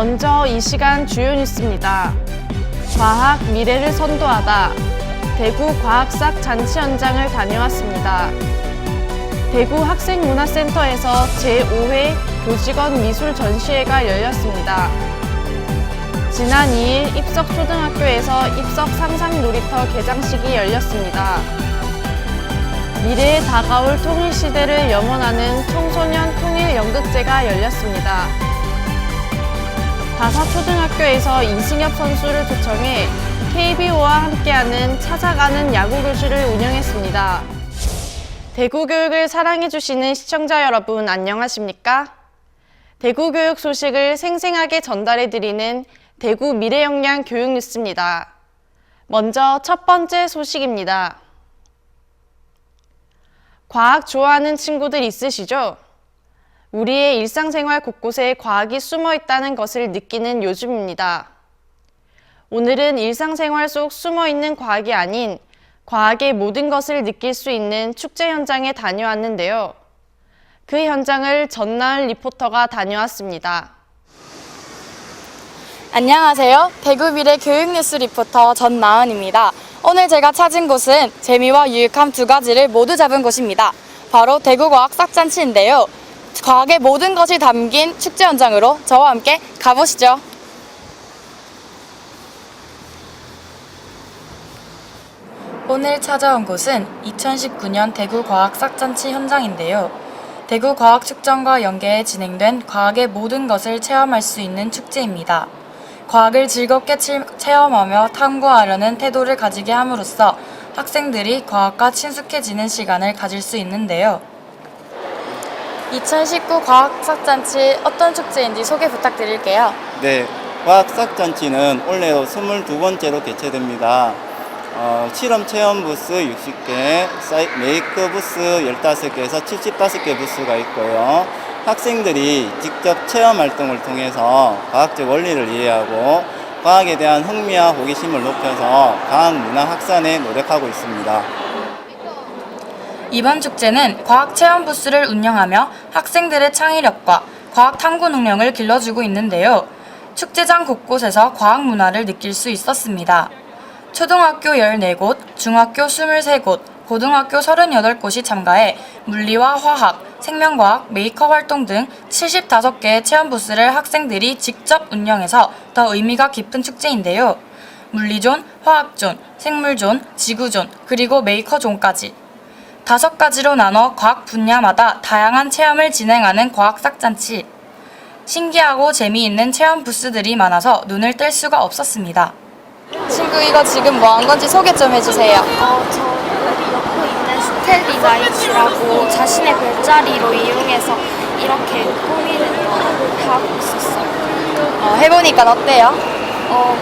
먼저 이 시간 주요 뉴스입니다. 과학 미래를 선도하다. 대구 과학삭 잔치 현장을 다녀왔습니다. 대구 학생문화센터에서 제5회 교직원 미술 전시회가 열렸습니다. 지난 2일 입석초등학교에서 입석 상상 놀이터 개장식이 열렸습니다. 미래에 다가올 통일시대를 염원하는 청소년 통일연극제가 열렸습니다. 다사초등학교에서 이승엽 선수를 초청해 KBO와 함께하는 찾아가는 야구교실을 운영했습니다. 대구교육을 사랑해주시는 시청자 여러분 안녕하십니까? 대구교육 소식을 생생하게 전달해드리는 대구 미래역량 교육뉴스입니다. 먼저 첫 번째 소식입니다. 과학 좋아하는 친구들 있으시죠? 우리의 일상생활 곳곳에 과학이 숨어 있다는 것을 느끼는 요즘입니다. 오늘은 일상생활 속 숨어 있는 과학이 아닌 과학의 모든 것을 느낄 수 있는 축제 현장에 다녀왔는데요. 그 현장을 전나은 리포터가 다녀왔습니다. 안녕하세요. 대구미래 교육뉴스 리포터 전나은입니다. 오늘 제가 찾은 곳은 재미와 유익함 두 가지를 모두 잡은 곳입니다. 바로 대구과학삭잔치인데요. 과학의 모든 것이 담긴 축제 현장으로 저와 함께 가보시죠. 오늘 찾아온 곳은 2019년 대구과학삭잔치 현장인데요. 대구과학축전과 연계해 진행된 과학의 모든 것을 체험할 수 있는 축제입니다. 과학을 즐겁게 체험하며 탐구하려는 태도를 가지게 함으로써 학생들이 과학과 친숙해지는 시간을 가질 수 있는데요. 2019 과학삭잔치 어떤 축제인지 소개 부탁드릴게요. 네, 과학삭잔치는 올해로 22번째로 개최됩니다. 실험 체험 부스 60개, 메이크 부스 15개에서 75개 부스가 있고요. 학생들이 직접 체험 활동을 통해서 과학적 원리를 이해하고 과학에 대한 흥미와 호기심을 높여서 과학 문화 확산에 노력하고 있습니다. 이번 축제는 과학 체험 부스를 운영하며 학생들의 창의력과 과학 탐구 능력을 길러주고 있는데요. 축제장 곳곳에서 과학 문화를 느낄 수 있었습니다. 초등학교 14곳, 중학교 23곳, 고등학교 38곳이 참가해 물리와 화학, 생명과학, 메이커 활동 등 75개의 체험 부스를 학생들이 직접 운영해서 더 의미가 깊은 축제인데요. 물리존, 화학존, 생물존, 지구존, 그리고 메이커존까지 5가지로 나눠 각 분야마다 다양한 체험을 진행하는 과학삭잔치. 신기하고 재미있는 체험 부스들이 많아서 눈을 뗄 수가 없었습니다. 친구, 이거 지금 뭐 한 건지 소개 좀 해주세요. 저 여기 옆에 있는 스텔디 나이츠라고 자신의 별자리로 이용해서 이렇게 꾸미는 거 하고 있었어요. 해보니까 어때요?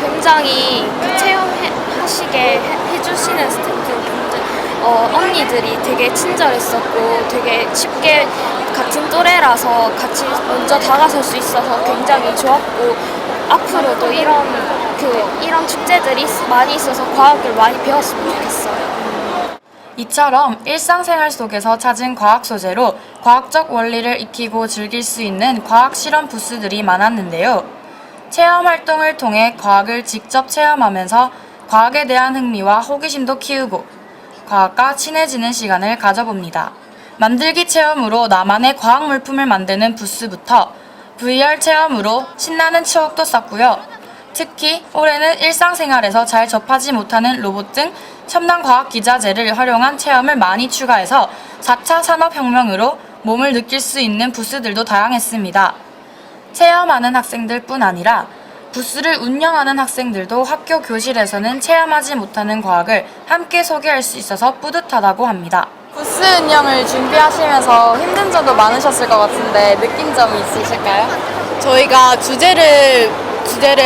굉장히 그 체험하시게 해주시는 스태프분들, 언니들이 되게 친절했었고 되게 쉽게 같은 또래라서 같이 먼저 다가설 수 있어서 굉장히 좋았고 앞으로도 이런 축제들이 많이 있어서 과학을 많이 배웠으면 좋겠어요. 이처럼 일상생활 속에서 찾은 과학 소재로 과학적 원리를 익히고 즐길 수 있는 과학 실험 부스들이 많았는데요. 체험 활동을 통해 과학을 직접 체험하면서 과학에 대한 흥미와 호기심도 키우고 과학과 친해지는 시간을 가져봅니다. 만들기 체험으로 나만의 과학 물품을 만드는 부스부터 VR 체험으로 신나는 추억도 쌓고요. 특히 올해는 일상생활에서 잘 접하지 못하는 로봇 등 첨단 과학 기자재를 활용한 체험을 많이 추가해서 4차 산업혁명으로 몸을 느낄 수 있는 부스들도 다양했습니다. 체험하는 학생들뿐 아니라 부스를 운영하는 학생들도 학교 교실에서는 체험하지 못하는 과학을 함께 소개할 수 있어서 뿌듯하다고 합니다. 부스 운영을 준비하시면서 힘든 점도 많으셨을 것 같은데 느낀 점이 있으실까요? 저희가 주제를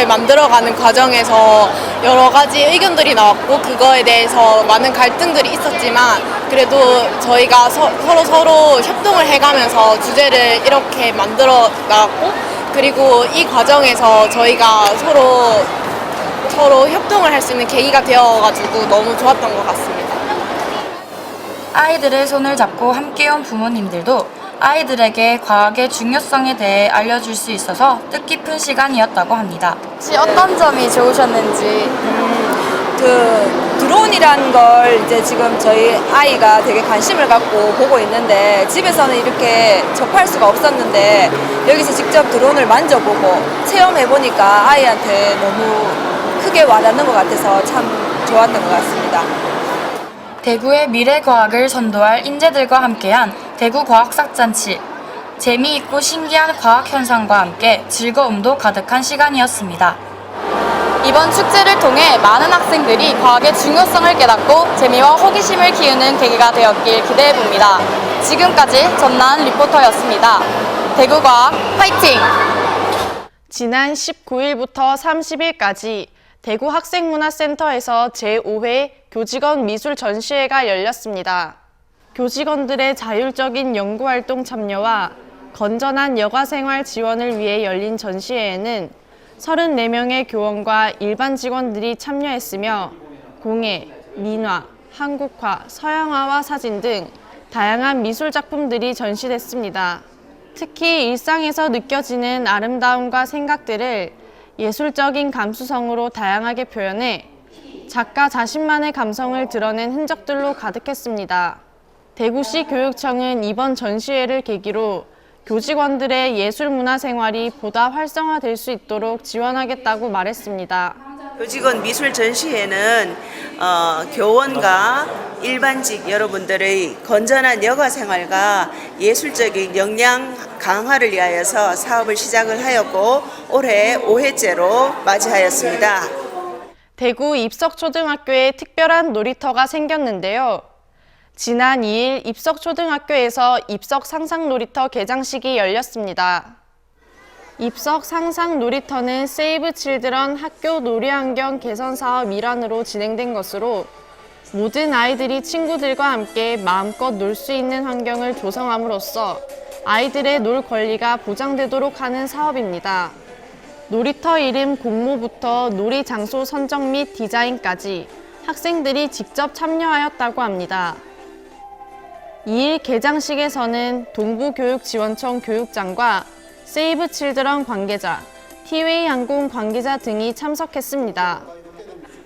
만들어가는 과정에서 여러 가지 의견들이 나왔고 그거에 대해서 많은 갈등들이 있었지만 그래도 저희가 서로 협동을 해가면서 주제를 이렇게 만들어 나갔고 그리고 이 과정에서 저희가 서로 협동을 할 수 있는 계기가 되어가지고 너무 좋았던 것 같습니다. 아이들의 손을 잡고 함께 온 부모님들도 아이들에게 과학의 중요성에 대해 알려줄 수 있어서 뜻깊은 시간이었다고 합니다. 혹시 어떤 점이 좋으셨는지? 드론이라는 걸 이제 지금 저희 아이가 되게 관심을 갖고 보고 있는데 집에서는 이렇게 접할 수가 없었는데 여기서 직접 드론을 만져보고 체험해보니까 아이한테 너무 크게 와닿는 것 같아서 참 좋았던 것 같습니다. 대구의 미래과학을 선도할 인재들과 함께한 대구과학삭잔치. 재미있고 신기한 과학 현상과 함께 즐거움도 가득한 시간이었습니다. 이번 축제를 통해 많은 학생들이 과학의 중요성을 깨닫고 재미와 호기심을 키우는 계기가 되었길 기대해봅니다. 지금까지 전나은 리포터였습니다. 대구과학 화이팅! 지난 19일부터 30일까지 대구 학생문화센터에서 제5회 교직원 미술 전시회가 열렸습니다. 교직원들의 자율적인 연구활동 참여와 건전한 여가생활 지원을 위해 열린 전시회에는 34명의 교원과 일반 직원들이 참여했으며 공예, 민화, 한국화, 서양화와 사진 등 다양한 미술 작품들이 전시됐습니다. 특히 일상에서 느껴지는 아름다움과 생각들을 예술적인 감수성으로 다양하게 표현해 작가 자신만의 감성을 드러낸 흔적들로 가득했습니다. 대구시 교육청은 이번 전시회를 계기로 교직원들의 예술문화 생활이 보다 활성화될 수 있도록 지원하겠다고 말했습니다. 교직원 미술 전시회는 교원과 일반직 여러분들의 건전한 여가 생활과 예술적인 역량 강화를 위하여서 사업을 시작을 하였고 올해 5회째로 맞이하였습니다. 대구 입석초등학교에 특별한 놀이터가 생겼는데요. 지난 2일 입석초등학교에서 입석상상놀이터 개장식이 열렸습니다. 입석상상놀이터는 세이브 칠드런 학교 놀이환경 개선 사업 일환으로 진행된 것으로 모든 아이들이 친구들과 함께 마음껏 놀 수 있는 환경을 조성함으로써 아이들의 놀 권리가 보장되도록 하는 사업입니다. 놀이터 이름 공모부터 놀이 장소 선정 및 디자인까지 학생들이 직접 참여하였다고 합니다. 2일 개장식에서는 동부교육지원청 교육장과 세이브 칠드런 관계자, 티웨이 항공 관계자 등이 참석했습니다.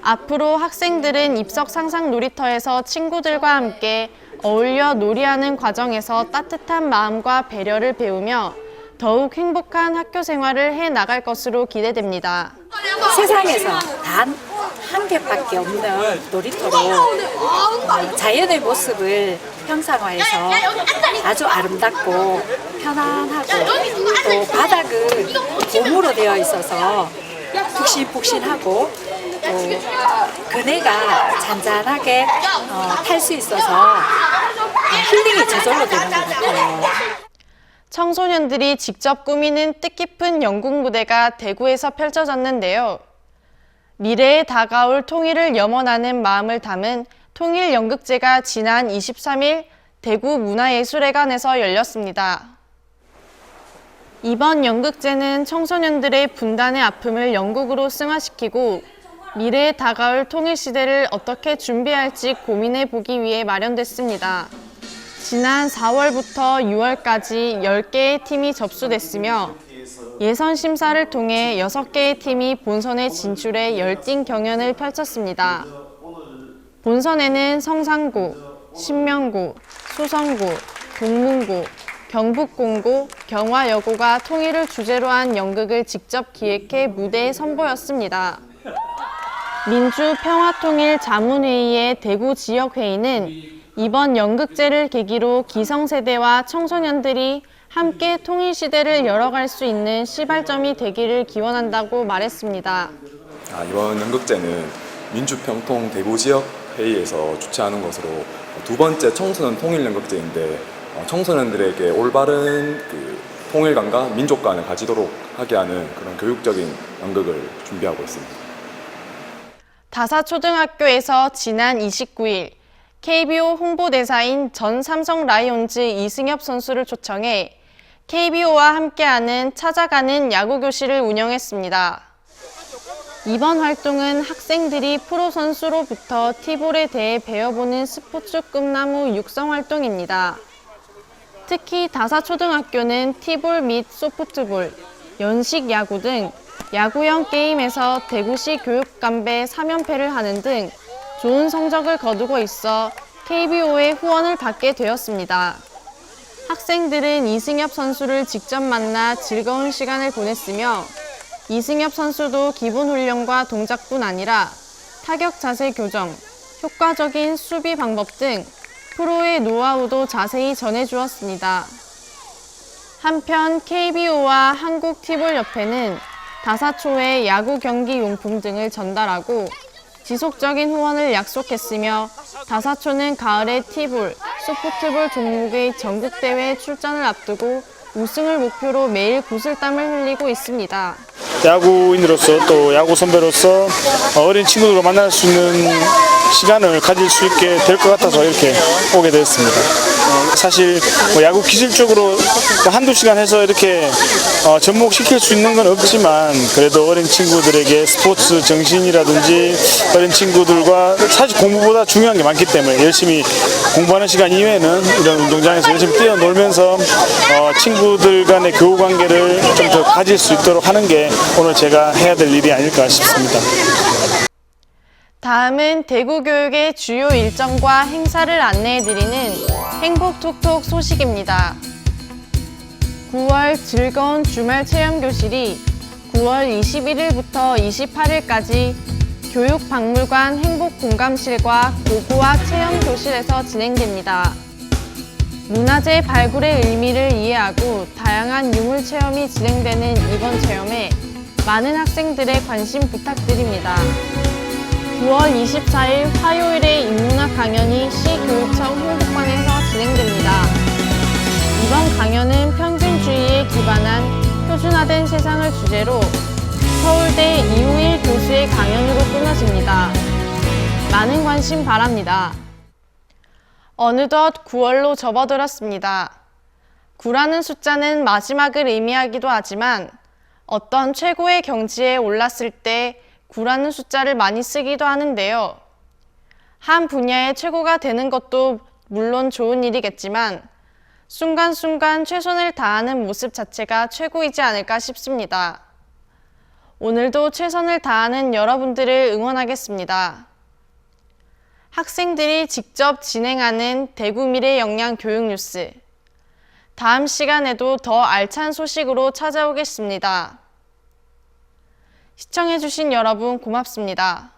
앞으로 학생들은 입석 상상 놀이터에서 친구들과 함께 어울려 놀이하는 과정에서 따뜻한 마음과 배려를 배우며 더욱 행복한 학교 생활을 해 나갈 것으로 기대됩니다. 세상에서 단 한 개밖에 없는 놀이터로 자연의 모습을 형상화해서 아주 아름답고 편안하고 또 바닥은 고무로 되어 있어서 푹신푹신하고 또 그네가 잔잔하게 탈 수 있어서 힐링이 저절로 되는 것 같아요. 청소년들이 직접 꾸미는 뜻깊은 연극 무대가 대구에서 펼쳐졌는데요. 미래에 다가올 통일을 염원하는 마음을 담은 통일연극제가 지난 23일 대구 문화예술회관에서 열렸습니다. 이번 연극제는 청소년들의 분단의 아픔을 연극으로 승화시키고 미래에 다가올 통일시대를 어떻게 준비할지 고민해보기 위해 마련됐습니다. 지난 4월부터 6월까지 10개의 팀이 접수됐으며 예선 심사를 통해 6개의 팀이 본선에 진출해 열띤 경연을 펼쳤습니다. 본선에는 성산고, 신명고, 소성고, 동문고, 경북공고, 경화여고가 통일을 주제로 한 연극을 직접 기획해 무대에 선보였습니다. 민주평화통일자문회의의 대구 지역회의는 이번 연극제를 계기로 기성세대와 청소년들이 함께 통일시대를 열어갈 수 있는 시발점이 되기를 기원한다고 말했습니다. 이번 연극제는 민주평통 대구지역회의에서 주최하는 것으로 두 번째 청소년 통일연극제인데 청소년들에게 올바른 통일감과 민족관을 가지도록 하게 하는 그런 교육적인 연극을 준비하고 있습니다. 다사초등학교에서 지난 29일 KBO 홍보대사인 전 삼성 라이온즈 이승엽 선수를 초청해 KBO와 함께하는 찾아가는 야구교실을 운영했습니다. 이번 활동은 학생들이 프로 선수로부터 티볼에 대해 배워보는 스포츠 꿈나무 육성 활동입니다. 특히 다사초등학교는 티볼 및 소프트볼, 연식 야구 등 야구형 게임에서 대구시 교육감배 3연패를 하는 등 좋은 성적을 거두고 있어 KBO의 후원을 받게 되었습니다. 학생들은 이승엽 선수를 직접 만나 즐거운 시간을 보냈으며 이승엽 선수도 기본 훈련과 동작뿐 아니라 타격 자세 교정, 효과적인 수비 방법 등 프로의 노하우도 자세히 전해주었습니다. 한편 KBO와 한국티볼협회는 다사초에 야구 경기 용품 등을 전달하고 지속적인 후원을 약속했으며 다사초는 가을에 티볼, 소프트볼 종목의 전국대회 출전을 앞두고 우승을 목표로 매일 구슬땀을 흘리고 있습니다. 야구인으로서 또 야구 선배로서 어린 친구들과 만날 수 있는 시간을 가질 수 있게 될 것 같아서 이렇게 오게 되었습니다. 사실 야구 기술적으로 한두 시간 해서 이렇게 접목시킬 수 있는 건 없지만 그래도 어린 친구들에게 스포츠 정신이라든지 어린 친구들과 사실 공부보다 중요한 게 많기 때문에 열심히 공부하는 시간 이외에는 이런 운동장에서 열심히 뛰어놀면서 친구들 간의 교우 관계를 좀 더 가질 수 있도록 하는 게 오늘 제가 해야 될 일이 아닐까 싶습니다. 다음은 대구교육의 주요 일정과 행사를 안내해드리는 행복톡톡 소식입니다. 9월 즐거운 주말 체험교실이 9월 21일부터 28일까지 교육박물관 행복공감실과 고고학 체험교실에서 진행됩니다. 문화재 발굴의 의미를 이해하고 다양한 유물 체험이 진행되는 이번 체험에 많은 학생들의 관심 부탁드립니다. 9월 24일 화요일에 인문학 강연이 시교육청 홍보관에서 진행됩니다. 이번 강연은 평균주의에 기반한 표준화된 세상을 주제로 서울대 이우일 교수의 강연으로 끊어집니다. 많은 관심 바랍니다. 어느덧 9월로 접어들었습니다. 9라는 숫자는 마지막을 의미하기도 하지만 어떤 최고의 경지에 올랐을 때 9라는 숫자를 많이 쓰기도 하는데요. 한 분야의 최고가 되는 것도 물론 좋은 일이겠지만 순간순간 최선을 다하는 모습 자체가 최고이지 않을까 싶습니다. 오늘도 최선을 다하는 여러분들을 응원하겠습니다. 학생들이 직접 진행하는 대구 미래 역량 교육 뉴스. 다음 시간에도 더 알찬 소식으로 찾아오겠습니다. 시청해주신 여러분 고맙습니다.